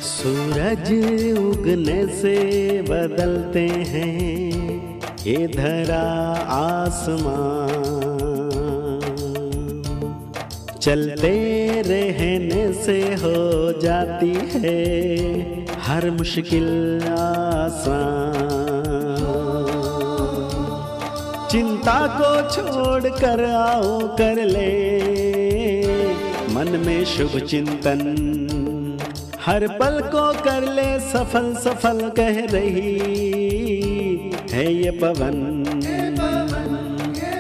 सूरज उगने से बदलते हैं ये धरा आसमान, चलते रहने से हो जाती है हर मुश्किल आसान। चिंता को छोड़ कर आओ कर ले मन में शुभ चिंतन, हर पल को कर ले सफल सफल कह रही है ये पवन।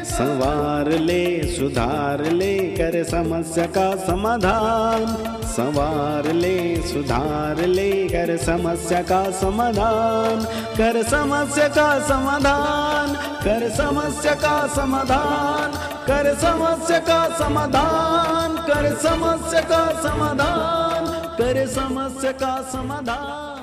संवार ले सुधार ले कर समस्या का समाधान, संवार ले सुधार ले कर समस्या का समाधान, कर समस्या का समाधान, कर समस्या का समाधान, कर समस्या का समाधान, कर समस्या का समाधान, कर समस्या का समाधान।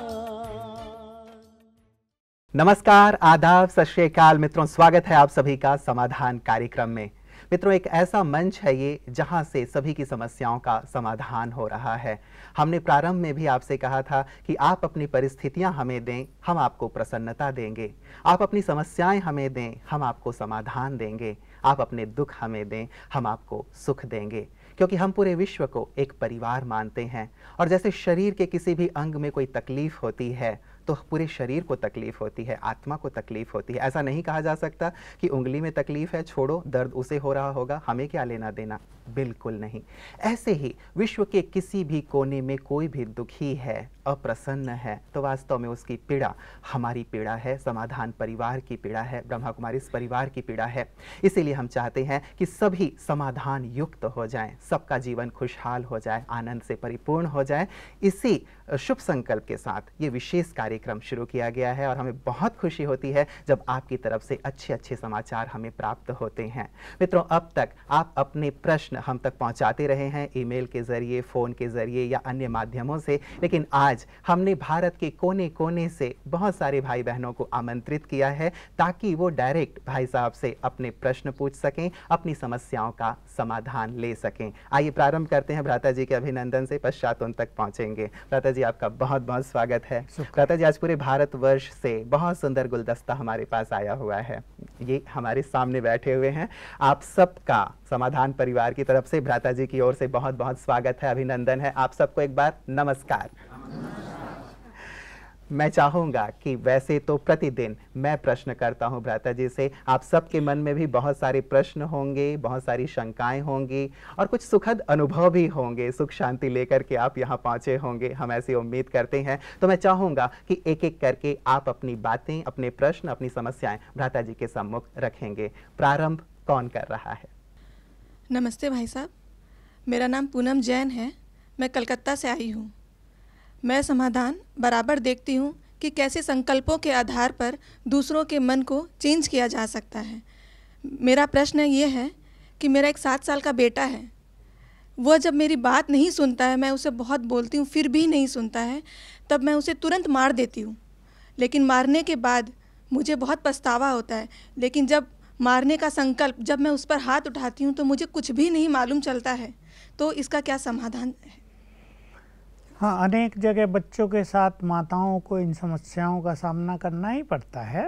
नमस्कार, आदाब, सत श्री अकाल मित्रों, स्वागत है आप सभी का समाधान कार्यक्रम में। मित्रों, एक ऐसा मंच है ये जहां से सभी की समस्याओं का समाधान हो रहा है। हमने प्रारंभ में भी आपसे कहा था कि आप अपनी परिस्थितियां हमें दें, हम आपको प्रसन्नता देंगे। आप अपनी समस्याएं हमें दें, हम आपको समाधान देंगे। आप अपने दुख हमें दें, हम आपको सुख देंगे। क्योंकि हम पूरे विश्व को एक परिवार मानते हैं और जैसे शरीर के किसी भी अंग में कोई तकलीफ होती है तो पूरे शरीर को तकलीफ होती है, आत्मा को तकलीफ होती है। ऐसा नहीं कहा जा सकता कि उंगली में तकलीफ है, छोड़ो, दर्द उसे हो रहा होगा, हमें क्या लेना देना, बिल्कुल नहीं। ऐसे ही विश्व के किसी भी कोने में कोई भी दुखी है, अप्रसन्न है, तो वास्तव में उसकी पीड़ा हमारी पीड़ा है, समाधान परिवार की पीड़ा है, ब्रह्मा कुमारी इस परिवार की पीड़ा है। इसीलिए हम चाहते हैं कि सभी समाधान युक्त हो जाएं, सबका जीवन खुशहाल हो जाए, आनंद से परिपूर्ण हो जाए। इसी शुभ संकल्प के साथ ये विशेष कार्यक्रम शुरू किया गया है और हमें बहुत खुशी होती है जब आपकी तरफ से अच्छे अच्छे समाचार हमें प्राप्त होते हैं। मित्रों, अब तक आप अपने प्रश्न हम तक पहुंचाते रहे हैं, ईमेल के जरिए, फ़ोन के जरिए या अन्य माध्यमों से, लेकिन आज हमने भारत के कोने कोने से बहुत सारे भाई बहनों को आमंत्रित किया है ताकि वो डायरेक्ट भाई साहब से अपने प्रश्न पूछ सकें, अपनी समस्याओं का समाधान ले सकें। आइए प्रारंभ करते हैं भ्राता जी के अभिनंदन से, पश्चात उन तक पहुंचेंगे। भ्राता जी, आपका बहुत बहुत स्वागत है। भ्राता जी, आज पूरे भारतवर्ष से बहुत सुंदर गुलदस्ता हमारे पास आया हुआ है, ये हमारे सामने बैठे हुए हैं। आप सबका समाधान परिवार की तरफ से भ्राता जी की ओर से बहुत बहुत स्वागत है, अभिनंदन है। आप सबको एक बार नमस्कार। मैं चाहूँगा कि वैसे तो प्रतिदिन मैं प्रश्न करता हूँ भ्राता जी से, आप सबके मन में भी बहुत सारे प्रश्न होंगे, बहुत सारी शंकाएं होंगी और कुछ सुखद अनुभव भी होंगे, सुख शांति लेकर के आप यहाँ पहुँचे होंगे, हम ऐसी उम्मीद करते हैं। तो मैं चाहूँगा कि एक एक करके आप अपनी बातें, अपने प्रश्न, अपनी समस्याएं भ्राता जी के सम्मुख रखेंगे। प्रारंभ कौन कर रहा है? नमस्ते भाई साहब, मेरा नाम पूनम जैन है, मैं कलकत्ता से आई हूँ। मैं समाधान बराबर देखती हूँ कि कैसे संकल्पों के आधार पर दूसरों के मन को चेंज किया जा सकता है। मेरा प्रश्न ये है कि मेरा एक 7 साल का बेटा है, वह जब मेरी बात नहीं सुनता है, मैं उसे बहुत बोलती हूँ फिर भी नहीं सुनता है, तब मैं उसे तुरंत मार देती हूँ। लेकिन मारने के बाद मुझे बहुत पछतावा होता है, लेकिन जब मारने का संकल्प, जब मैं उस पर हाथ उठाती हूँ तो मुझे कुछ भी नहीं मालूम चलता है। तो इसका क्या समाधान है? हाँ, अनेक जगह बच्चों के साथ माताओं को इन समस्याओं का सामना करना ही पड़ता है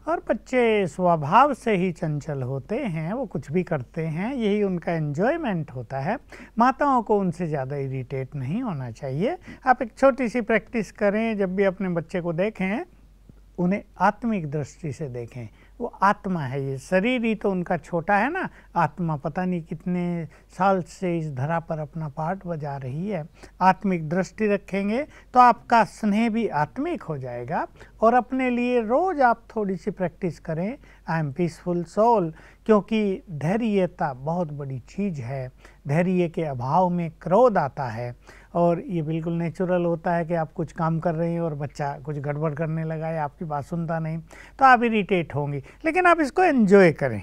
और बच्चे स्वभाव से ही चंचल होते हैं, वो कुछ भी करते हैं, यही उनका एन्जॉयमेंट होता है। माताओं को उनसे ज़्यादा इरिटेट नहीं होना चाहिए। आप एक छोटी सी प्रैक्टिस करें, जब भी अपने बच्चे को देखें उन्हें आत्मिक दृष्टि से देखें। वो आत्मा है, ये शरीर ही तो उनका छोटा है ना, आत्मा पता नहीं कितने साल से इस धरा पर अपना पार्ट बजा रही है। आत्मिक दृष्टि रखेंगे तो आपका स्नेह भी आत्मिक हो जाएगा। और अपने लिए रोज़ आप थोड़ी सी प्रैक्टिस करें, आई एम पीसफुल सोल, क्योंकि धैर्यता बहुत बड़ी चीज़ है। धैर्य के अभाव में क्रोध आता है और ये बिल्कुल नेचुरल होता है कि आप कुछ काम कर रहे हैं और बच्चा कुछ गड़बड़ करने लगा है, आपकी बात सुनता नहीं, तो आप इरिटेट होंगी। लेकिन आप इसको एंजॉय करें।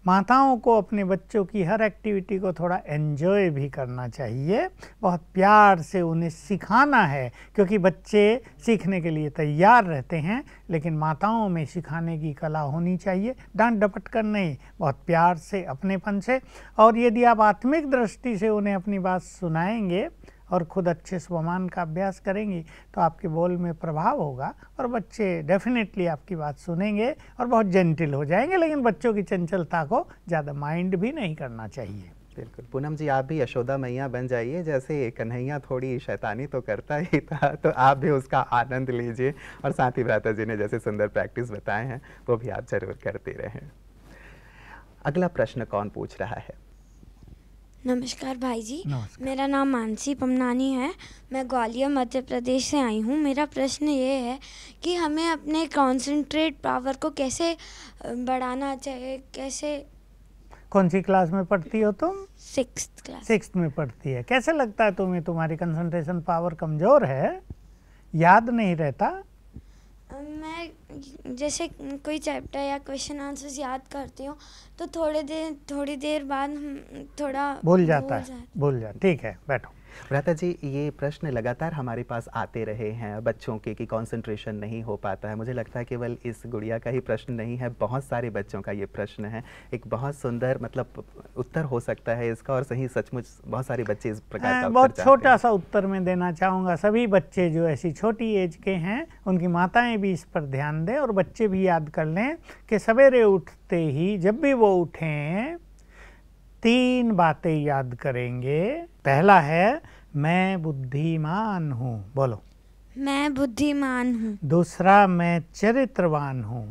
माताओं को अपने बच्चों की हर एक्टिविटी को थोड़ा एंजॉय भी करना चाहिए, बहुत प्यार से उन्हें सिखाना है, क्योंकि बच्चे सीखने के लिए तैयार रहते हैं, लेकिन माताओं में सिखाने की कला होनी चाहिए, डांट डपट कर नहीं, बहुत प्यार से, अपनेपन से। और यदि आप आत्मिक दृष्टि से उन्हें अपनी बात सुनाएंगे और खुद अच्छे स्वमान का अभ्यास करेंगी तो आपके बोल में प्रभाव होगा और बच्चे डेफिनेटली आपकी बात सुनेंगे और बहुत जेंटिल हो जाएंगे। लेकिन बच्चों की चंचलता को ज़्यादा माइंड भी नहीं करना चाहिए। बिल्कुल। पूनम जी, आप भी यशोदा मैया बन जाइए। जैसे कन्हैया थोड़ी शैतानी तो करता ही था, तो आप भी उसका आनंद लीजिए और साथ ही भ्राता जी ने जैसे सुंदर प्रैक्टिस बताए हैं वो भी आप जरूर करते रहें। अगला प्रश्न कौन पूछ रहा है? नमस्कार भाई जी। नमस्कार। मेरा नाम मानसी पमनानी है। मैं ग्वालियर मध्य प्रदेश से आई हूँ। मेरा प्रश्न ये है कि हमें अपने कॉन्सेंट्रेट पावर को कैसे बढ़ाना चाहिए, कैसे। कौन सी क्लास में पढ़ती हो तुम? 6th class. 6th में पढ़ती है। कैसे लगता है तुम्हें, तुम्हारी कंसंट्रेशन पावर कमज़ोर है, याद नहीं रहता? मैं जैसे कोई चैप्टर या क्वेश्चन आंसर्स याद करती हूँ तो थोड़ी देर बाद थोड़ा भूल जाता है। ठीक है, बैठो। भ्राता जी, ये प्रश्न लगातार हमारे पास आते रहे हैं बच्चों के कि कंसंट्रेशन नहीं हो पाता है। मुझे लगता है केवल इस गुड़िया का ही प्रश्न नहीं है, बहुत सारे बच्चों का ये प्रश्न है। एक बहुत सुंदर मतलब उत्तर हो सकता है इसका, और सही सचमुच बहुत सारे बच्चे इस प्रकार का बहुत छोटा सा उत्तर मैं देना चाहूँगा। सभी बच्चे जो ऐसी छोटी एज के हैं उनकी माताएं भी इस पर ध्यान दें और बच्चे भी याद कर लें कि सवेरे उठते ही जब भी वो उठें 3 बातें याद करेंगे। पहला है मैं बुद्धिमान हूँ, बोलो। मैं बुद्धिमान हूँ। दूसरा मैं चरित्रवान हूँ।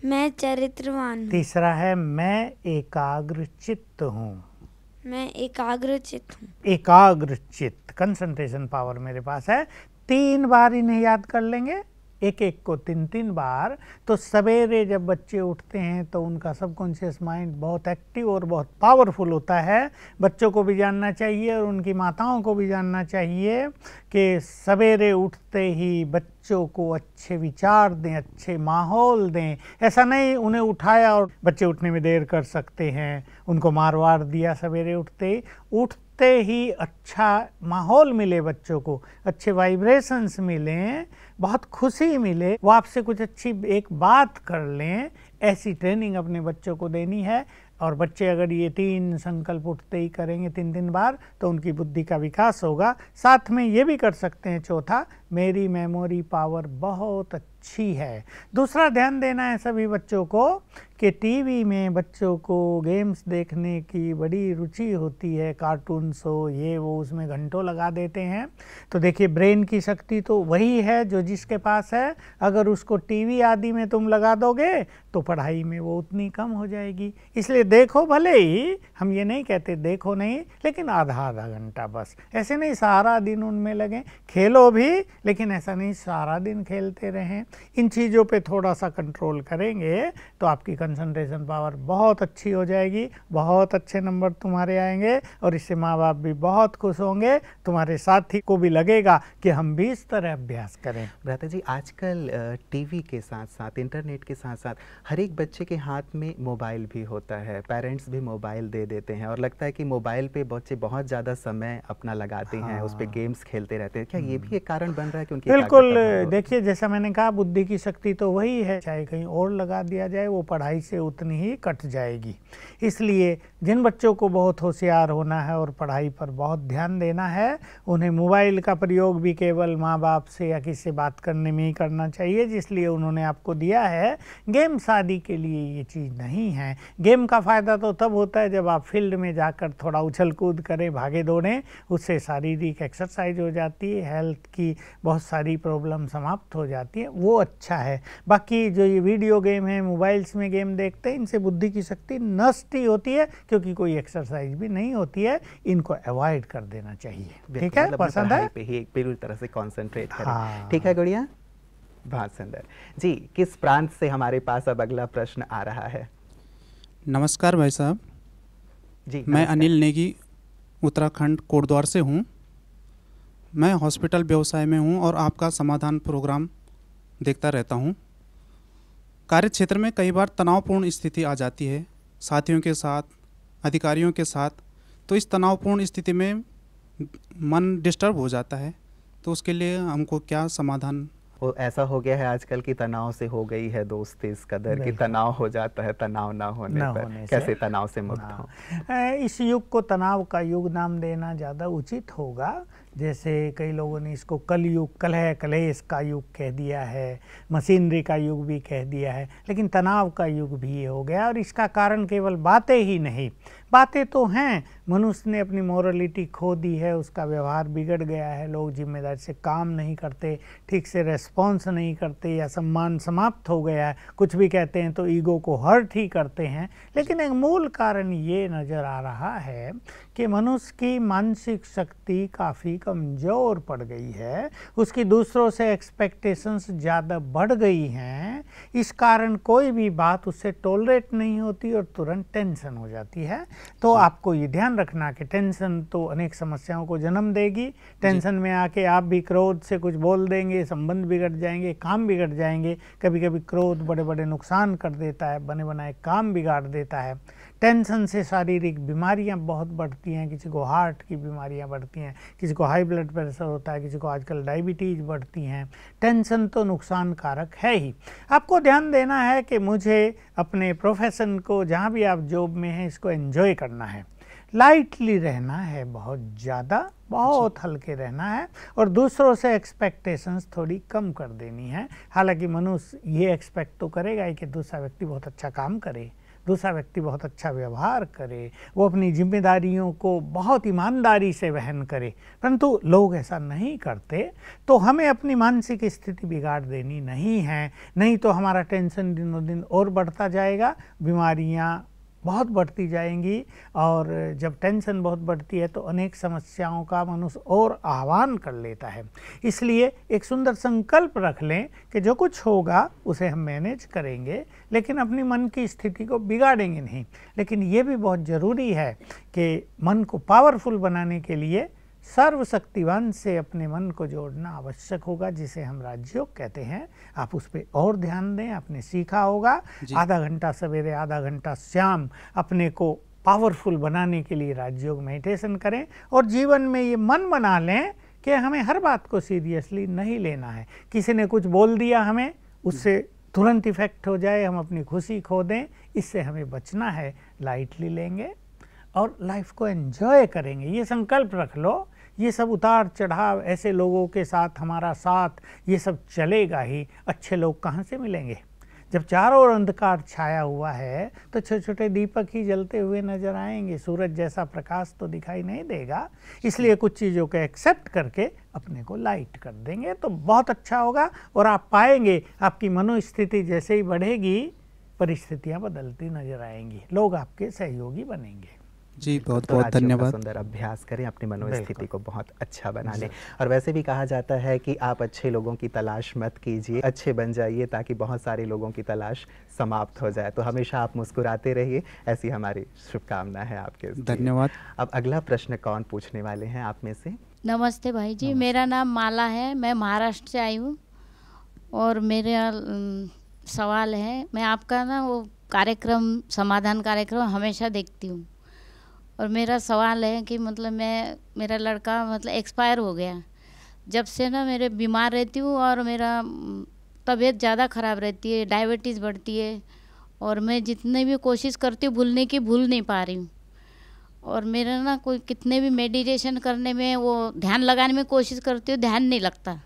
मैं चरित्रवान हूँ। तीसरा है मैं एकाग्रचित्त हूँ। मैं एकाग्रचित्त हूँ। एकाग्रचित्त, कंसंट्रेशन पावर मेरे पास है। 3 बार इन्हें याद कर लेंगे, एक एक को 3 बार। तो सवेरे जब बच्चे उठते हैं तो उनका सबकॉन्शियस माइंड बहुत एक्टिव और बहुत पावरफुल होता है। बच्चों को भी जानना चाहिए और उनकी माताओं को भी जानना चाहिए कि सवेरे उठते ही बच्चों को अच्छे विचार दें, अच्छे माहौल दें। ऐसा नहीं उन्हें उठाया और बच्चे उठने में देर कर सकते हैं, उनको मार वार दिया सवेरे उठते ही अच्छा माहौल मिले, बच्चों को अच्छे वाइब्रेशंस मिलें, बहुत खुशी मिले, वो आपसे कुछ अच्छी एक बात कर लें, ऐसी ट्रेनिंग अपने बच्चों को देनी है। और बच्चे अगर ये 3 संकल्प उठते ही करेंगे 3 बार तो उनकी बुद्धि का विकास होगा। साथ में ये भी कर सकते हैं, चौथा, मेरी मेमोरी पावर बहुत अच्छी है। दूसरा ध्यान देना है सभी बच्चों को कि टीवी में बच्चों को गेम्स देखने की बड़ी रुचि होती है, कार्टून शो ये वो, उसमें घंटों लगा देते हैं। तो देखिए ब्रेन की शक्ति तो वही है जो जिसके पास है। अगर उसको टीवी आदि में तुम लगा दोगे तो पढ़ाई में वो उतनी कम हो जाएगी। इसलिए देखो, भले ही हम ये नहीं कहते देखो नहीं, लेकिन आधा घंटा बस। ऐसे नहीं सारा दिन उनमें लगें, खेलो भी, लेकिन ऐसा नहीं सारा दिन खेलते रहें। इन चीज़ों पे थोड़ा सा कंट्रोल करेंगे तो आपकी कंसंट्रेशन पावर बहुत अच्छी हो जाएगी, बहुत अच्छे नंबर तुम्हारे आएंगे और इससे माँ बाप भी बहुत खुश होंगे। तुम्हारे साथी को भी लगेगा कि हम भी इस तरह अभ्यास करें। भ्राता जी, आजकल टीवी के साथ साथ इंटरनेट के साथ साथ हर एक बच्चे के हाथ में मोबाइल भी होता है, पेरेंट्स भी मोबाइल दे देते हैं और लगता है कि मोबाइल पे बच्चे बहुत ज़्यादा समय अपना लगाते हैं, उस पर गेम्स खेलते रहते हैं। क्या ये भी एक कारण बन रहा है कि उनकी बिल्कुल। देखिए जैसा मैंने कहा, बुद्धि की शक्ति तो वही है, चाहे कहीं और लगा दिया जाए वो पढ़ाई से उतनी ही कट जाएगी। इसलिए जिन बच्चों को बहुत होशियार होना है और पढ़ाई पर बहुत ध्यान देना है, उन्हें मोबाइल का प्रयोग भी केवल माँ बाप से या किसी से बात करने में ही करना चाहिए जिसलिए उन्होंने आपको दिया है। गेम शादी के लिए ये चीज़ नहीं है। गेम का फ़ायदा तो तब होता है जब आप फील्ड में जाकर थोड़ा उछल कूद करें, भागे दौड़ें, उससे शारीरिक एक्सरसाइज हो जाती है, हेल्थ की बहुत सारी प्रॉब्लम समाप्त हो जाती है, वो अच्छा है। बाकी जो ये वीडियो गेम है, मोबाइल्स में गेम देखते हैं, इनसे बुद्धि की शक्ति नष्ट ही होती है क्योंकि कोई एक्सरसाइज भी नहीं होती है। इनको अवॉइड कर देना चाहिए। ठीक है, पसंद है? पे ही पूरी तरह से कंसंट्रेट करें। ठीक है गुड़िया, बहुत सुंदर जी। किस प्रांत से हमारे पास अब अगला प्रश्न आ रहा है? नमस्कार भाई साहब जी, मैं अनिल नेगी उत्तराखंड कोटद्वार से हूँ। मैं हॉस्पिटल व्यवसाय में हूँ और आपका समाधान प्रोग्राम देखता रहता हूँ। कार्य क्षेत्र में कई बार तनावपूर्ण स्थिति आ जाती है, साथियों के साथ, अधिकारियों के साथ। तो इस तनावपूर्ण स्थिति में मन डिस्टर्ब हो जाता है, तो उसके लिए हमको क्या समाधान? वो ऐसा हो गया है आजकल की तनाव से हो गई है दोस्ती इस कदर कि तनाव हो जाता है, तनाव ना होने पर कैसे तनाव से मुक्त हो? इस युग को तनाव का युग नाम देना ज़्यादा उचित होगा जैसे कई लोगों ने इसको कलयुग, कलह कलेश का युग कह दिया है, मशीनरी का युग भी कह दिया है, लेकिन तनाव का युग भी ये हो गया। और इसका कारण केवल बातें ही नहीं, बातें तो हैं, मनुष्य ने अपनी मोरलिटी खो दी है, उसका व्यवहार बिगड़ गया है, लोग जिम्मेदारी से काम नहीं करते, ठीक से रेस्पॉन्स नहीं करते, या सम्मान समाप्त हो गया है, कुछ भी कहते हैं तो ईगो को हर्ट ही करते हैं। लेकिन एक मूल कारण ये नज़र आ रहा है कि मनुष्य की मानसिक शक्ति काफ़ी कमज़ोर पड़ गई है, उसकी दूसरों से एक्सपेक्टेशंस ज़्यादा बढ़ गई हैं। इस कारण कोई भी बात उससे टॉलरेट नहीं होती और तुरंत टेंशन हो जाती है। तो आपको ये ध्यान रखना कि टेंशन तो अनेक समस्याओं को जन्म देगी। टेंशन में आके आप भी क्रोध से कुछ बोल देंगे, संबंध बिगड़ जाएंगे, काम बिगड़ जाएंगे। कभी कभी क्रोध बड़े बड़े नुकसान कर देता है, बने बनाए काम बिगाड़ देता है। टेंशन से शारीरिक बीमारियां बहुत बढ़ती हैं, किसी को हार्ट की बीमारियां बढ़ती हैं, किसी को हाई ब्लड प्रेशर होता है, किसी को आजकल डायबिटीज़ बढ़ती हैं। टेंशन तो नुकसान कारक है ही। आपको ध्यान देना है कि मुझे अपने प्रोफेशन को, जहाँ भी आप जॉब में हैं, इसको एंजॉय करना है, लाइटली रहना है, बहुत ज़्यादा बहुत हल्के रहना है, और दूसरों से एक्सपेक्टेशंस थोड़ी कम कर देनी है। हालांकि मनुष्य ये एक्सपेक्ट तो करेगा ही कि दूसरा व्यक्ति बहुत अच्छा काम करे, दूसरा व्यक्ति बहुत अच्छा व्यवहार करे, वो अपनी जिम्मेदारियों को बहुत ईमानदारी से वहन करे, परंतु लोग ऐसा नहीं करते। तो हमें अपनी मानसिक स्थिति बिगाड़ देनी नहीं है, नहीं तो हमारा टेंशन दिनों दिन और बढ़ता जाएगा, बीमारियाँ बहुत बढ़ती जाएंगी, और जब टेंशन बहुत बढ़ती है तो अनेक समस्याओं का मनुष्य और आह्वान कर लेता है। इसलिए एक सुंदर संकल्प रख लें कि जो कुछ होगा उसे हम मैनेज करेंगे, लेकिन अपनी मन की स्थिति को बिगाड़ेंगे नहीं। लेकिन ये भी बहुत ज़रूरी है कि मन को पावरफुल बनाने के लिए सर्वशक्तिवान से अपने मन को जोड़ना आवश्यक होगा, जिसे हम राजयोग कहते हैं। आप उस पर और ध्यान दें। आपने सीखा होगा आधा घंटा सवेरे, आधा घंटा शाम अपने को पावरफुल बनाने के लिए राजयोग मेडिटेशन करें, और जीवन में ये मन बना लें कि हमें हर बात को सीरियसली नहीं लेना है। किसी ने कुछ बोल दिया, हमें उससे तुरंत इफेक्ट हो जाए, हम अपनी खुशी खो दें, इससे हमें बचना है। लाइटली लेंगे और लाइफ को एंजॉय करेंगे। ये संकल्प रख लो। ये सब उतार चढ़ाव, ऐसे लोगों के साथ हमारा साथ, ये सब चलेगा ही। अच्छे लोग कहाँ से मिलेंगे? जब चारों ओर अंधकार छाया हुआ है तो छोटे छोटे दीपक ही जलते हुए नजर आएंगे, सूरज जैसा प्रकाश तो दिखाई नहीं देगा। इसलिए कुछ चीज़ों को एक्सेप्ट करके अपने को लाइट कर देंगे तो बहुत अच्छा होगा, और आप पाएंगे आपकी मनोस्थिति जैसे ही बढ़ेगी, परिस्थितियाँ बदलती नजर आएंगी, लोग आपके सहयोगी बनेंगे। जी बहुत बहुत धन्यवाद। सुंदर अभ्यास करें, अपनी मनोस्थिति को बहुत अच्छा बना लें। और वैसे भी कहा जाता है कि आप अच्छे लोगों की तलाश मत कीजिए, अच्छे बन जाइए, ताकि बहुत सारे लोगों की तलाश समाप्त हो जाए। तो हमेशा आप मुस्कुराते रहिए, ऐसी हमारी शुभकामना है आपके। धन्यवाद। अब अगला प्रश्न कौन पूछने वाले हैं आप में से? नमस्ते भाई जी, मेरा नाम माला है, मैं महाराष्ट्र से आई हूँ, और मेरा सवाल है, मैं आपका ना वो कार्यक्रम, समाधान कार्यक्रम हमेशा देखती हूँ, और मेरा सवाल है कि मतलब मेरा लड़का मतलब एक्सपायर हो गया। जब से ना मेरे बीमार रहती हूँ, और मेरा तबीयत ज़्यादा ख़राब रहती है, डायबिटीज़ बढ़ती है, और मैं जितने भी कोशिश करती हूँ भूलने की, भूल नहीं पा रही हूँ। और मेरा ना कोई कितने भी मेडिटेशन करने में, वो ध्यान लगाने में कोशिश करती हूँ, ध्यान नहीं लगता।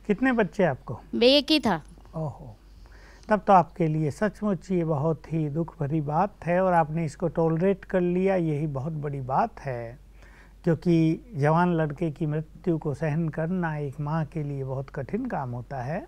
कितने बच्चे आपको? एक ही था। ओहो, तब तो आपके लिए सचमुच ये बहुत ही दुख भरी बात है, और आपने इसको टॉलरेट कर लिया, यही बहुत बड़ी बात है। क्योंकि जवान लड़के की मृत्यु को सहन करना एक माँ के लिए बहुत कठिन काम होता है।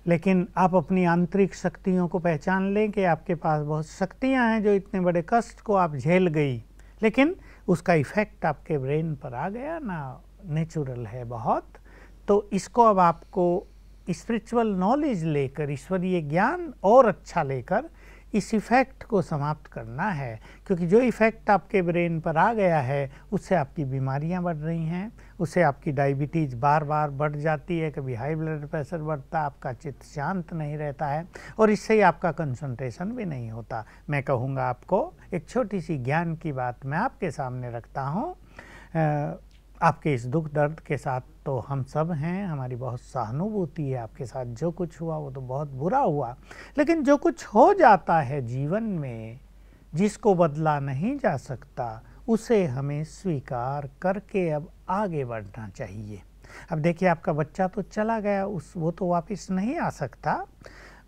लेकिन आप अपनी आंतरिक शक्तियों को पहचान लें कि आपके पास बहुत शक्तियाँ हैं जो इतने बड़े कष्ट को आप झेल गई, लेकिन उसका इफ़ेक्ट आपके ब्रेन पर आ गया ना, नेचुरल है बहुत। तो इसको अब आपको स्पिरिचुअल नॉलेज लेकर, ईश्वरीय ज्ञान और अच्छा लेकर इस इफ़ेक्ट को समाप्त करना है। क्योंकि जो इफ़ेक्ट आपके ब्रेन पर आ गया है, उससे आपकी बीमारियां बढ़ रही हैं, उससे आपकी डायबिटीज़ बार बार बढ़ जाती है, कभी हाई ब्लड प्रेशर बढ़ता है, आपका चित्त शांत नहीं रहता है, और इससे ही आपका कंसंट्रेशन भी नहीं होता। मैं कहूँगा आपको एक छोटी सी ज्ञान की बात मैं आपके सामने रखता हूँ। आपके इस दुख दर्द के साथ तो हम सब हैं, हमारी बहुत सहानुभूति है। आपके साथ जो कुछ हुआ वो तो बहुत बुरा हुआ, लेकिन जो कुछ हो जाता है जीवन में, जिसको बदला नहीं जा सकता, उसे हमें स्वीकार करके अब आगे बढ़ना चाहिए। अब देखिए, आपका बच्चा तो चला गया, वो तो वापस नहीं आ सकता।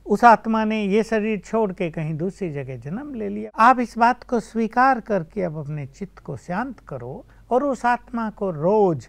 उस आत्मा ने ये शरीर छोड़ के कहीं दूसरी जगह जन्म ले लिया। आप इस बात को स्वीकार करके अब अपने चित्त को शांत करो और उस आत्मा को रोज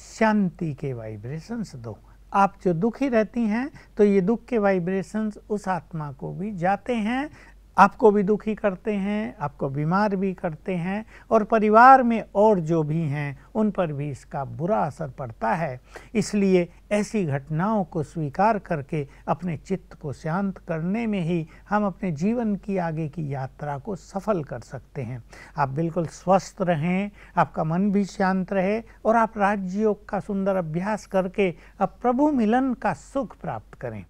शांति के वाइब्रेशंस दो। आप जो दुखी रहती हैं तो ये दुख के वाइब्रेशंस उस आत्मा को भी जाते हैं, आपको भी दुखी करते हैं, आपको बीमार भी करते हैं, और परिवार में और जो भी हैं उन पर भी इसका बुरा असर पड़ता है। इसलिए ऐसी घटनाओं को स्वीकार करके अपने चित्त को शांत करने में ही हम अपने जीवन की आगे की यात्रा को सफल कर सकते हैं। आप बिल्कुल स्वस्थ रहें, आपका मन भी शांत रहे और आप राजयोग का सुंदर अभ्यास करके अब प्रभु मिलन का सुख प्राप्त करें।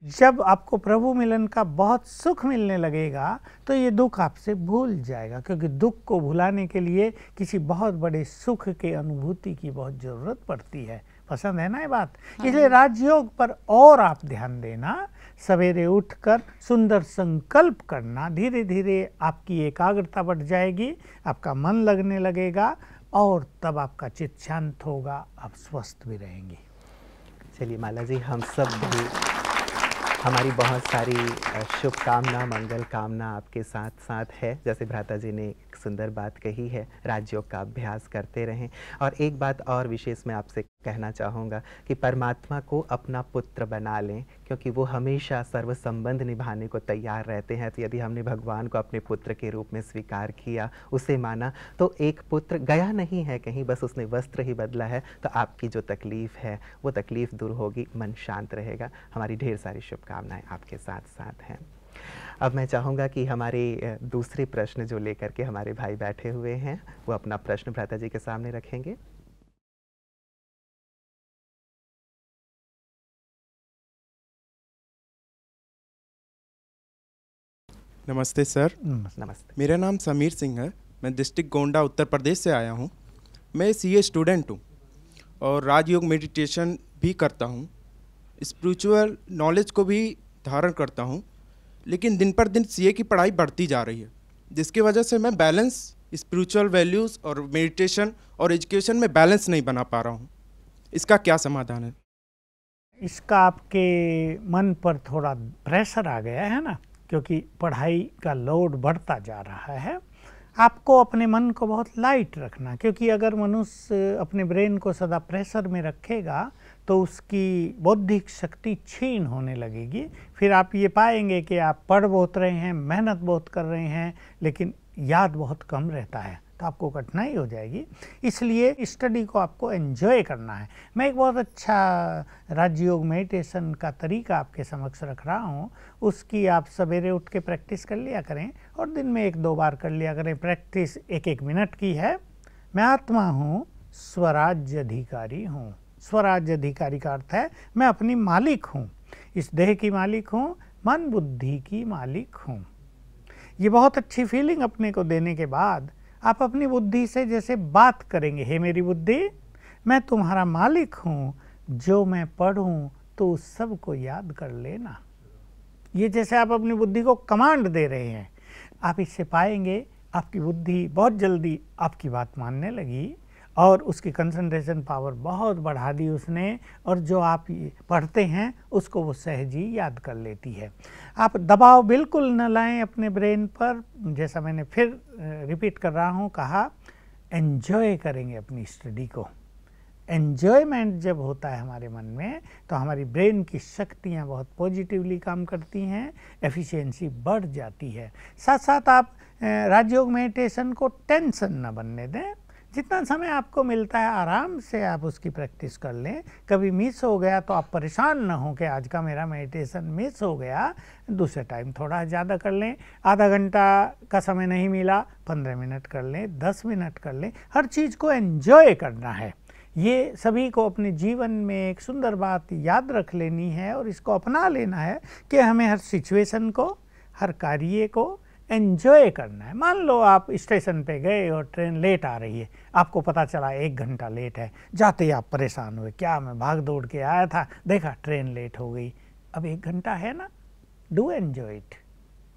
जब आपको प्रभु मिलन का बहुत सुख मिलने लगेगा तो ये दुख आपसे भूल जाएगा, क्योंकि दुख को भुलाने के लिए किसी बहुत बड़े सुख के अनुभूति की बहुत ज़रूरत पड़ती है। पसंद है ना ये बात? इसलिए राजयोग पर और आप ध्यान देना, सवेरे उठकर सुंदर संकल्प करना, धीरे धीरे आपकी एकाग्रता बढ़ जाएगी, आपका मन लगने लगेगा और तब आपका चित्त शांत होगा, आप स्वस्थ भी रहेंगे। चलिए माला जी, हम सब भी हमारी बहुत सारी शुभकामना, मंगल कामना आपके साथ साथ है। जैसे भ्राता जी ने एक सुंदर बात कही है, राजयोग का अभ्यास करते रहें। और एक बात और विशेष मैं आपसे कहना चाहूँगा कि परमात्मा को अपना पुत्र बना लें, क्योंकि वो हमेशा सर्व संबंध निभाने को तैयार रहते हैं। तो यदि हमने भगवान को अपने पुत्र के रूप में स्वीकार किया, उसे माना, तो एक पुत्र गया नहीं है कहीं, बस उसने वस्त्र ही बदला है। तो आपकी जो तकलीफ़ है वो तकलीफ़ दूर होगी, मन शांत रहेगा। हमारी ढेर सारी शुभकामनाएं आपके साथ साथ हैं। अब मैं चाहूँगा कि हमारे दूसरे प्रश्न जो लेकर के हमारे भाई बैठे हुए हैं, वो अपना प्रश्न भ्राता जी के सामने रखेंगे। नमस्ते सर। नमस्ते। मेरा नाम समीर सिंह है, मैं डिस्ट्रिक्ट गोंडा उत्तर प्रदेश से आया हूँ। मैं सीए स्टूडेंट हूँ और राजयोग मेडिटेशन भी करता हूँ, स्पिरिचुअल नॉलेज को भी धारण करता हूँ। लेकिन दिन पर दिन सीए की पढ़ाई बढ़ती जा रही है, जिसकी वजह से मैं बैलेंस स्पिरिचुअल वैल्यूज़ और मेडिटेशन और एजुकेशन में बैलेंस नहीं बना पा रहा हूँ। इसका क्या समाधान है? इसका आपके मन पर थोड़ा प्रेशर आ गया है ना, क्योंकि पढ़ाई का लोड बढ़ता जा रहा है। आपको अपने मन को बहुत लाइट रखना, क्योंकि अगर मनुष्य अपने ब्रेन को सदा प्रेशर में रखेगा तो उसकी बौद्धिक शक्ति क्षीण होने लगेगी। फिर आप ये पाएंगे कि आप पढ़ बहुत रहे हैं, मेहनत बहुत कर रहे हैं, लेकिन याद बहुत कम रहता है, तो आपको कठिनाई हो जाएगी। इसलिए स्टडी को आपको एंजॉय करना है। मैं एक बहुत अच्छा राजयोग मेडिटेशन का तरीका आपके समक्ष रख रहा हूँ, उसकी आप सवेरे उठ के प्रैक्टिस कर लिया करें और दिन में 1-2 बार कर लिया करें। प्रैक्टिस 1-1 मिनट की है। मैं आत्मा हूँ, स्वराज्य अधिकारी हूँ। स्वराज्य अधिकारी का अर्थ है मैं अपनी मालिक हूँ, इस देह की मालिक हूँ, मन बुद्धि की मालिक हूँ। ये बहुत अच्छी फीलिंग अपने को देने के बाद आप अपनी बुद्धि से जैसे बात करेंगे, हे मेरी बुद्धि, मैं तुम्हारा मालिक हूँ, जो मैं पढ़ूँ तो उस सब को याद कर लेना। ये जैसे आप अपनी बुद्धि को कमांड दे रहे हैं। आप इससे पाएंगे आपकी बुद्धि बहुत जल्दी आपकी बात मानने लगी और उसकी कंसंट्रेशन पावर बहुत बढ़ा दी उसने, और जो आप पढ़ते हैं उसको वो सहज ही याद कर लेती है। आप दबाव बिल्कुल न लाएं अपने ब्रेन पर। जैसा मैंने फिर रिपीट कर रहा हूँ, कहा एंजॉय करेंगे अपनी स्टडी को। एन्जॉयमेंट जब होता है हमारे मन में तो हमारी ब्रेन की शक्तियाँ बहुत पॉजिटिवली काम करती हैं, एफिशिएंसी बढ़ जाती है। साथ साथ आप राजयोग मेडिटेशन को टेंशन न बनने दें। जितना समय आपको मिलता है आराम से आप उसकी प्रैक्टिस कर लें। कभी मिस हो गया तो आप परेशान न हो कि आज का मेरा मेडिटेशन मिस हो गया, दूसरे टाइम थोड़ा ज़्यादा कर लें। आधा घंटा का समय नहीं मिला, 15 मिनट कर लें, 10 मिनट कर लें। हर चीज़ को एंजॉय करना है। ये सभी को अपने जीवन में एक सुंदर बात याद रख लेनी है और इसको अपना लेना है कि हमें हर सिचुएशन को, हर कार्य को एंजॉय करना है। मान लो आप स्टेशन पे गए और ट्रेन लेट आ रही है, आपको पता चला 1 घंटा लेट है। जाते ही आप परेशान हुए, क्या मैं भाग दौड़ के आया था, देखा ट्रेन लेट हो गई। अब 1 घंटा है ना, डू एंजॉय इट।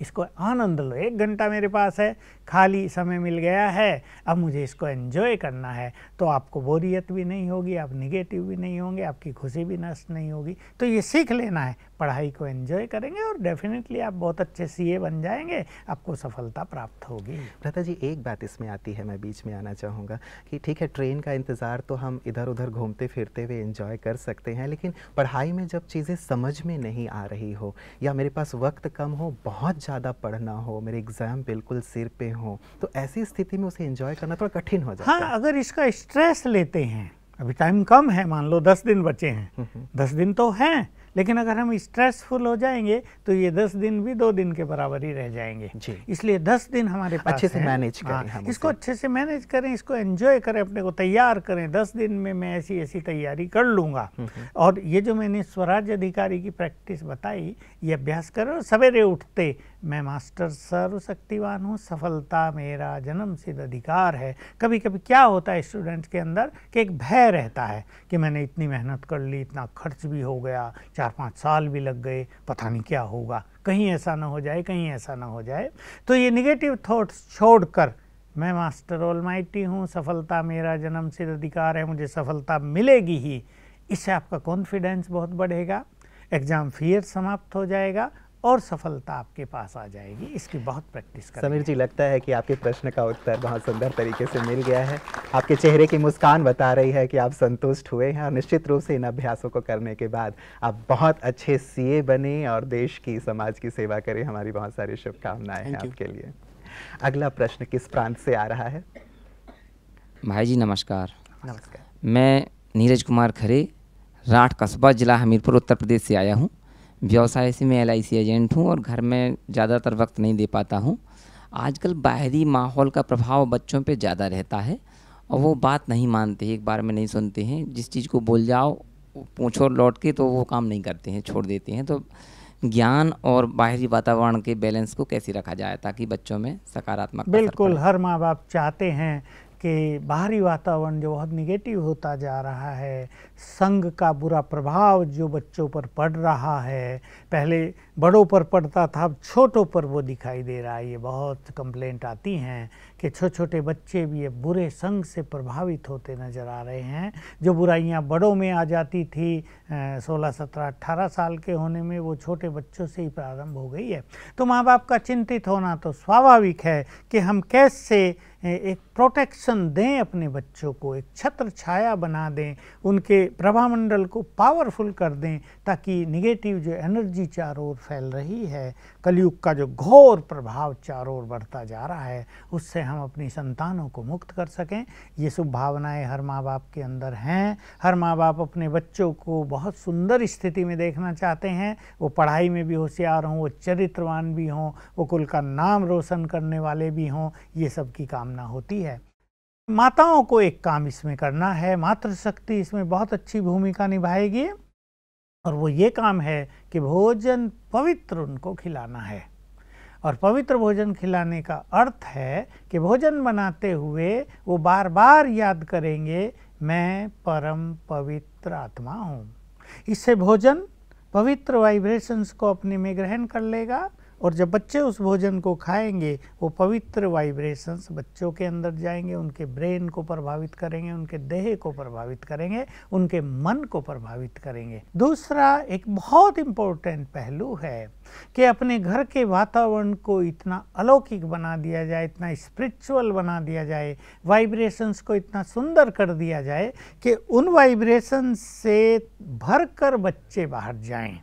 इसको आनंद लो। 1 घंटा मेरे पास है, खाली समय मिल गया है, अब मुझे इसको एंजॉय करना है, तो आपको बोरियत भी नहीं होगी, आप निगेटिव भी नहीं होंगे, आपकी खुशी भी नष्ट नहीं होगी। तो ये सीख लेना है, पढ़ाई को एंजॉय करेंगे और डेफिनेटली आप बहुत अच्छे सीए बन जाएंगे, आपको सफलता प्राप्त होगी। भ्राता जी, एक बात इसमें आती है, मैं बीच में आना चाहूँगा कि ठीक है, ट्रेन का इंतज़ार तो हम इधर उधर घूमते फिरते हुए एंजॉय कर सकते हैं, लेकिन पढ़ाई में जब चीज़ें समझ में नहीं आ रही हो या मेरे पास वक्त कम हो, बहुत ज़्यादा पढ़ना हो, मेरे एग्ज़ाम बिल्कुल सिर पे हो, तो ऐसी स्थिति में उसे एंजॉय करना थोड़ा कठिन हो जाता है। हाँ, अगर इसका स्ट्रेस लेते हैं, अभी टाइम कम है, मान लो 10 दिन बचे हैं, 10 दिन तो हैं, लेकिन अगर हम स्ट्रेसफुल हो जाएंगे तो ये 10 दिन भी 2 दिन के बराबर ही रह जाएंगे। इसलिए 10 दिन हमारे पास अच्छे से मैनेज करें, हम इसको अच्छे से मैनेज करें, इसको एंजॉय करें, अपने को तैयार करें। 10 दिन में मैं ऐसी ऐसी तैयारी कर लूँगा। और ये जो मैंने स्वराज्य अधिकारी की प्रैक्टिस बताई, ये अभ्यास करो। सवेरे उठते मैं मास्टर सर्वशक्तिवान हूँ, सफलता मेरा जन्मसिद्ध अधिकार है। कभी कभी क्या होता है स्टूडेंट्स के अंदर कि एक भय रहता है कि मैंने इतनी मेहनत कर ली, इतना खर्च भी हो गया, 4-5 साल भी लग गए, पता नहीं क्या होगा, कहीं ऐसा ना हो जाए, कहीं ऐसा ना हो जाए। तो ये निगेटिव थॉट्स छोड़कर मैं मास्टर ऑलमाइटी हूँ, सफलता मेरा जन्मसिद्ध अधिकार है, मुझे सफलता मिलेगी ही, इससे आपका कॉन्फिडेंस बहुत बढ़ेगा, एग्ज़ाम फियर समाप्त हो जाएगा और सफलता आपके पास आ जाएगी। इसकी बहुत प्रैक्टिस करें। समीर जी, लगता है कि आपके प्रश्न का उत्तर बहुत सुंदर तरीके से मिल गया है। आपके चेहरे की मुस्कान बता रही है कि आप संतुष्ट हुए हैं और निश्चित रूप से इन अभ्यासों को करने के बाद आप बहुत अच्छे सीए बने और देश की, समाज की सेवा करें। हमारी बहुत सारी शुभकामनाएं हैं आपके लिए। अगला प्रश्न किस प्रांत से आ रहा है? भाई जी नमस्कार। नमस्कार। मैं नीरज कुमार खरे, राठ कस्बा, जिला हमीरपुर, उत्तर प्रदेश से आया हूँ। व्यवसाय से मैं LIC एजेंट हूँ और घर में ज़्यादातर वक्त नहीं दे पाता हूँ। आजकल बाहरी माहौल का प्रभाव बच्चों पे ज़्यादा रहता है और वो बात नहीं मानते, एक बार में नहीं सुनते हैं। जिस चीज़ को बोल जाओ पूछो लौट के तो वो काम नहीं करते हैं, छोड़ देते हैं। तो ज्ञान और बाहरी वातावरण के बैलेंस को कैसे रखा जाए ताकि बच्चों में सकारात्मक बिल्कुल हर माँ बाप चाहते हैं कि बाहरी वातावरण जो बहुत निगेटिव होता जा रहा है, संग का बुरा प्रभाव जो बच्चों पर पड़ रहा है, पहले बड़ों पर पड़ता था, अब छोटों पर वो दिखाई दे रहा है। ये बहुत कंप्लेंट आती हैं कि छोटे छोटे बच्चे भी अब बुरे संग से प्रभावित होते नज़र आ रहे हैं। जो बुराइयां बड़ों में आ जाती थी 16, 17, 18 साल के होने में, वो छोटे बच्चों से ही प्रारंभ हो गई है। तो माँ बाप का चिंतित होना तो स्वाभाविक है कि हम कैसे एक प्रोटेक्शन दें अपने बच्चों को, एक छत्र छाया बना दें, उनके प्रभामंडल को पावरफुल कर दें ताकि निगेटिव जो एनर्जी चारों ओर फैल रही है, कलयुग का जो घोर प्रभाव चारों ओर बढ़ता जा रहा है, उससे हम अपनी संतानों को मुक्त कर सकें। ये शुभ भावनाएं हर माँ बाप के अंदर हैं। हर माँ बाप अपने बच्चों को बहुत सुंदर स्थिति में देखना चाहते हैं, वो पढ़ाई में भी होशियार हों, वो चरित्रवान भी हों, वो कुल का नाम रोशन करने वाले भी हों, ये सब की कामना होती है। माताओं को एक काम इसमें करना है, मातृशक्ति इसमें बहुत अच्छी भूमिका निभाएगी, और वो ये काम है कि भोजन पवित्र उनको खिलाना है। और पवित्र भोजन खिलाने का अर्थ है कि भोजन बनाते हुए वो बार बार याद करेंगे, मैं परम पवित्र आत्मा हूँ। इससे भोजन पवित्र वाइब्रेशंस को अपने में ग्रहण कर लेगा, और जब बच्चे उस भोजन को खाएंगे वो पवित्र वाइब्रेशंस बच्चों के अंदर जाएंगे, उनके ब्रेन को प्रभावित करेंगे, उनके देह को प्रभावित करेंगे, उनके मन को प्रभावित करेंगे। दूसरा एक बहुत इम्पोर्टेंट पहलू है कि अपने घर के वातावरण को इतना अलौकिक बना दिया जाए, इतना स्पिरिचुअल बना दिया जाए, वाइब्रेशंस को इतना सुंदर कर दिया जाए कि उन वाइब्रेशंस से भरकर बच्चे बाहर जाएं।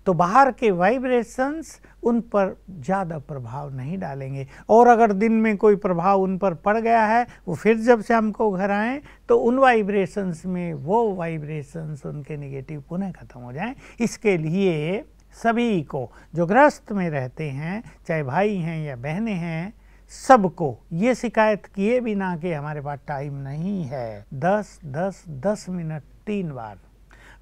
तो बाहर के वाइब्रेशंस उन पर ज़्यादा प्रभाव नहीं डालेंगे, और अगर दिन में कोई प्रभाव उन पर पड़ गया है, वो फिर जब शाम को घर आएँ तो उन वाइब्रेशंस में वो वाइब्रेशंस उनके निगेटिव पुनः खत्म हो जाएं। इसके लिए सभी को जो गृहस्थ में रहते हैं, चाहे भाई हैं या बहनें हैं, सबको ये शिकायत किए बिना कि हमारे पास टाइम नहीं है, 10 मिनट 3 बार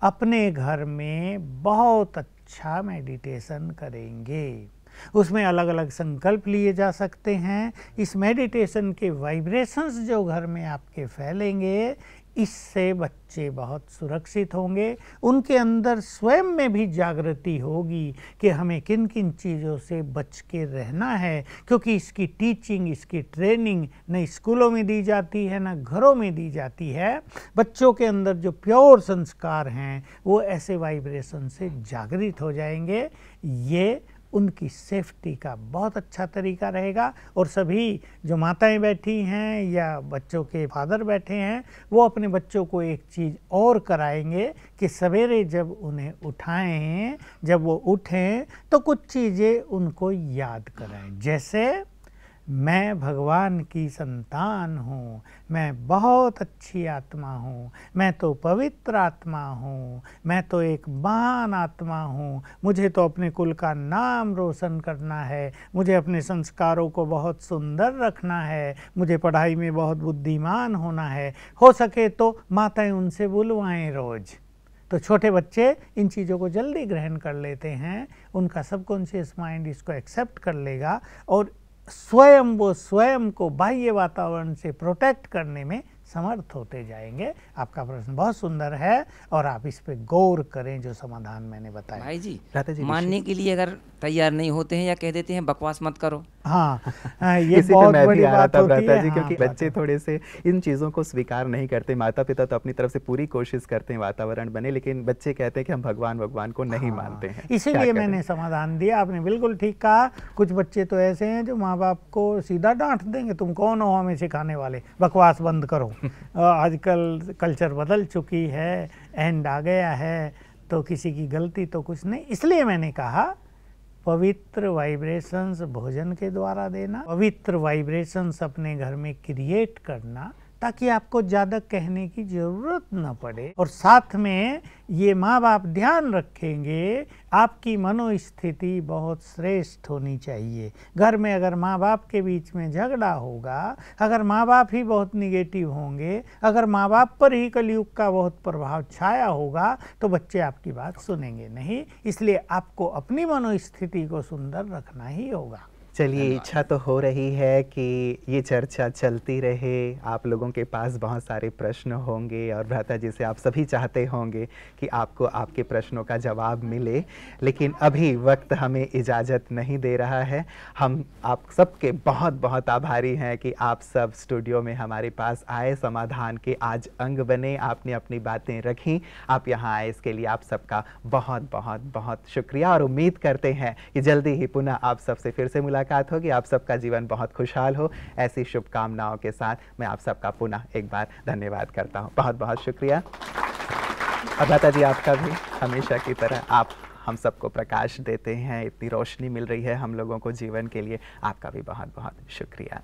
अपने घर में बहुत अच्छा मेडिटेशन करेंगे। उसमें अलग अलग संकल्प लिए जा सकते हैं। इस मेडिटेशन के वाइब्रेशंस जो घर में आपके फैलेंगे, इससे बच्चे बहुत सुरक्षित होंगे। उनके अंदर स्वयं में भी जागृति होगी कि हमें किन किन चीज़ों से बच के रहना है, क्योंकि इसकी टीचिंग, इसकी ट्रेनिंग न स्कूलों में दी जाती है न घरों में दी जाती है। बच्चों के अंदर जो प्योर संस्कार हैं वो ऐसे वाइब्रेशन से जागृत हो जाएंगे। ये उनकी सेफ्टी का बहुत अच्छा तरीका रहेगा। और सभी जो माताएं बैठी हैं या बच्चों के फादर बैठे हैं, वो अपने बच्चों को एक चीज़ और कराएंगे कि सवेरे जब उन्हें उठाएं, जब वो उठें तो कुछ चीज़ें उनको याद कराएं। जैसे मैं भगवान की संतान हूँ, मैं बहुत अच्छी आत्मा हूँ, मैं तो पवित्र आत्मा हूँ, मैं तो एक महान आत्मा हूँ, मुझे तो अपने कुल का नाम रोशन करना है, मुझे अपने संस्कारों को बहुत सुंदर रखना है, मुझे पढ़ाई में बहुत बुद्धिमान होना है। हो सके तो माताएं उनसे बुलवाएं रोज़। तो छोटे बच्चे इन चीज़ों को जल्दी ग्रहण कर लेते हैं, उनका सबकॉन्शियस माइंड इसको एक्सेप्ट कर लेगा और वो स्वयं को बाह्य वातावरण से प्रोटेक्ट करने में समर्थ होते जाएंगे। आपका प्रश्न बहुत सुंदर है और आप इस पे गौर करें जो समाधान मैंने बताया। भाई जी, मानने के लिए अगर तैयार नहीं होते हैं या कह देते हैं बकवास मत करो। हाँ, ये बहुत बड़ी बात होती है जी, क्योंकि बच्चे थोड़े से इन चीज़ों को स्वीकार नहीं करते। माता पिता तो अपनी तरफ से पूरी कोशिश करते हैं वातावरण बने, लेकिन बच्चे कहते हैं कि हम भगवान को नहीं मानते हैं। इसीलिए मैंने समाधान दिया। आपने बिल्कुल ठीक कहा। कुछ बच्चे तो ऐसे हैं जो माँ बाप को सीधा डांट देंगे, तुम कौन हो हमें सिखाने वाले, बकवास बंद करो। आजकल कल्चर बदल चुकी है, एंड आ गया है, तो किसी की गलती तो कुछ नहीं। इसलिए मैंने कहा पवित्र वाइब्रेशंस भोजन के द्वारा देना, पवित्र वाइब्रेशंस अपने घर में क्रिएट करना, ताकि आपको ज़्यादा कहने की ज़रूरत न पड़े। और साथ में ये माँ बाप ध्यान रखेंगे आपकी मनोस्थिति बहुत श्रेष्ठ होनी चाहिए। घर में अगर माँ बाप के बीच में झगड़ा होगा, अगर माँ बाप ही बहुत निगेटिव होंगे, अगर माँ बाप पर ही कलयुग का बहुत प्रभाव छाया होगा, तो बच्चे आपकी बात सुनेंगे नहीं। इसलिए आपको अपनी मनोस्थिति को सुंदर रखना ही होगा। चलिए, इच्छा तो हो रही है कि ये चर्चा चलती रहे। आप लोगों के पास बहुत सारे प्रश्न होंगे और भ्राता जी से आप सभी चाहते होंगे कि आपको आपके प्रश्नों का जवाब मिले, लेकिन अभी वक्त हमें इजाज़त नहीं दे रहा है। हम आप सबके बहुत बहुत आभारी हैं कि आप सब स्टूडियो में हमारे पास आए, समाधान के आज अंग बने, आपने अपनी बातें रखी, आप यहाँ आए, इसके लिए आप सबका बहुत बहुत बहुत शुक्रिया। और उम्मीद करते हैं कि जल्दी ही पुनः आप सबसे फिर से मुलाकात होगी। आप सबका जीवन बहुत खुशहाल हो, ऐसी शुभकामनाओं के साथ मैं आप सबका पुनः एक बार धन्यवाद करता हूं। बहुत बहुत शुक्रिया। और भ्राता जी, आपका भी हमेशा की तरह आप हम सबको प्रकाश देते हैं, इतनी रोशनी मिल रही है हम लोगों को जीवन के लिए, आपका भी बहुत बहुत शुक्रिया।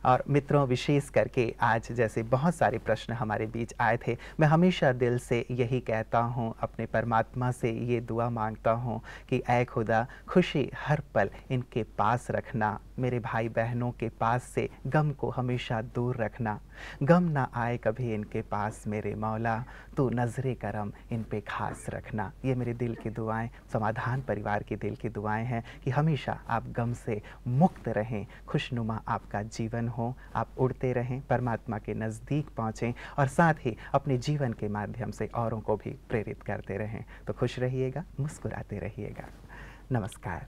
और मित्रों, विशेष करके आज जैसे बहुत सारे प्रश्न हमारे बीच आए थे, मैं हमेशा दिल से यही कहता हूँ, अपने परमात्मा से ये दुआ मांगता हूँ कि ऐ खुदा, खुशी हर पल इनके पास रखना, मेरे भाई बहनों के पास से गम को हमेशा दूर रखना, गम ना आए कभी इनके पास मेरे मौला, तू नज़रे करम इन पे खास रखना। ये मेरे दिल की दुआएं, समाधान परिवार के दिल की दुआएं हैं कि हमेशा आप गम से मुक्त रहें, खुशनुमा आपका जीवन हो, आप उड़ते रहें, परमात्मा के नज़दीक पहुँचें और साथ ही अपने जीवन के माध्यम से औरों को भी प्रेरित करते रहें। तो खुश रहिएगा, मुस्कुराते रहिएगा। नमस्कार।